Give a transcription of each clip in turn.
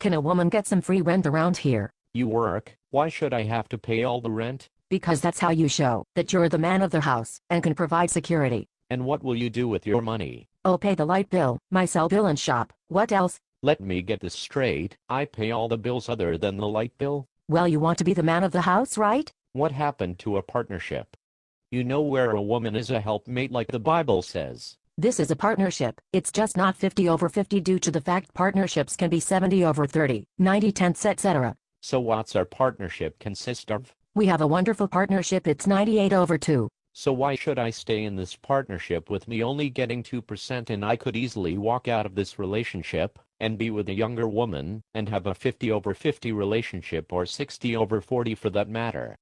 can a woman get some free rent around here? You work, why should I have to pay all the rent? Because that's how you show that you're the man of the house and can provide security. And what will you do with your money? Oh, pay the light bill, my cell bill and shop. What else? Let me get this straight, I pay all the bills other than the light bill? Well, you want to be the man of the house, right? What happened to a partnership? You know where a woman is a helpmate like the Bible says. This is a partnership. It's just not 50/50 due to the fact partnerships can be 70/30, 90/10, etc. So what's our partnership consist of? We have a wonderful partnership. It's 98/2. So why should I stay in this partnership with me only getting 2% and I could easily walk out of this relationship and be with a younger woman and have a 50/50 relationship, or 60/40 for that matter?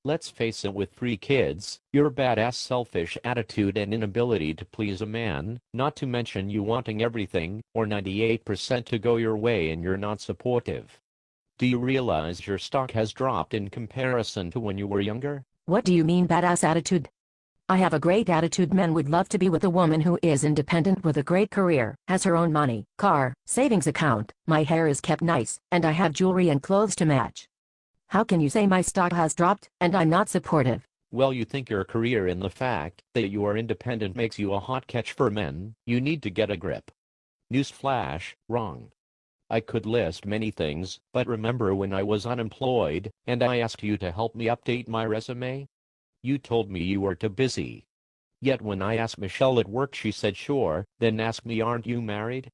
Let's face it, with 3 kids, your badass selfish attitude and inability to please a man, not to mention you wanting everything, or 98% to go your way, and you're not supportive. Do you realize your stock has dropped in comparison to when you were younger? What do you mean badass attitude? I have a great attitude. Men would love to be with a woman who is independent with a great career, has her own money, car, savings account, my hair is kept nice, and I have jewelry and clothes to match. How can you say my stock has dropped, and I'm not supportive? Well, you think your career and the fact that you are independent makes you a hot catch for men. You need to get a grip. Newsflash, wrong. I could list many things, but remember when I was unemployed, and I asked you to help me update my resume? You told me you were too busy. Yet when I asked Michelle at work, she said sure, then asked me, aren't you married?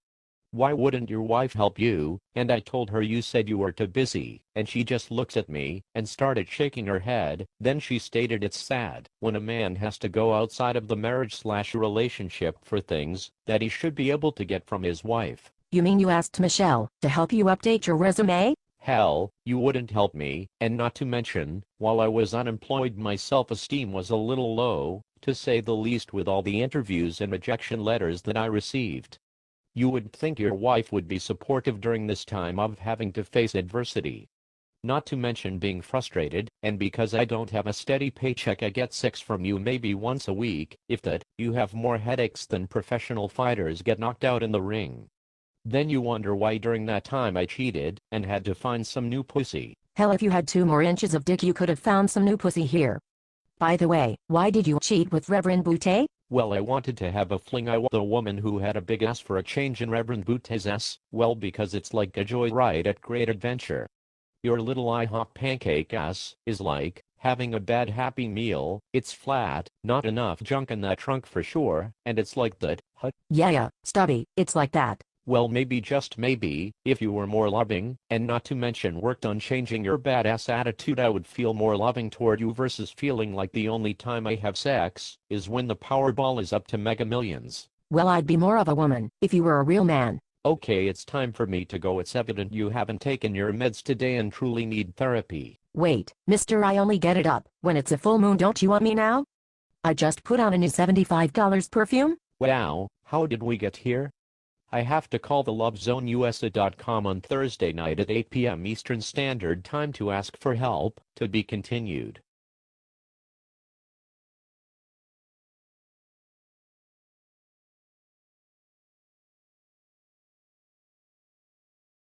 Why wouldn't your wife help you? And I told her you said you were too busy, and she just looked at me and started shaking her head. Then she stated it's sad when a man has to go outside of the marriage/relationship for things that he should be able to get from his wife. You mean you asked Michelle to help you update your resume? Hell, you wouldn't help me, and not to mention, while I was unemployed my self-esteem was a little low, to say the least, with all the interviews and rejection letters that I received. You would think your wife would be supportive during this time of having to face adversity. Not to mention being frustrated, and because I don't have a steady paycheck I get 6 from you maybe once a week, if that. You have more headaches than professional fighters get knocked out in the ring. Then you wonder why during that time I cheated and had to find some new pussy. Hell, if you had 2 more inches of dick you could have found some new pussy here. By the way, why did you cheat with Reverend Butte? Well, I wanted to have a fling. I was a woman who had a big ass for a change in Reverend Butte's ass. Well, because it's like a joyride at Great Adventure. Your little IHOP pancake ass is like having a bad Happy Meal. It's flat, not enough junk in that trunk for sure, and it's like that. Yeah, Stubby, it's like that. Well, maybe, just maybe, if you were more loving, and not to mention worked on changing your badass attitude, I would feel more loving toward you, versus feeling like the only time I have sex is when the Powerball is up to Mega Millions. Well, I'd be more of a woman if you were a real man. Okay, it's time for me to go. It's evident you haven't taken your meds today and truly need therapy. Wait, mister, I only get it up when it's a full moon. Don't you want me now? I just put on a new $75 perfume. Wow, how did we get here? I have to call the lovezoneusa.com on Thursday night at 8 p.m. Eastern Standard Time to ask for help. To be continued.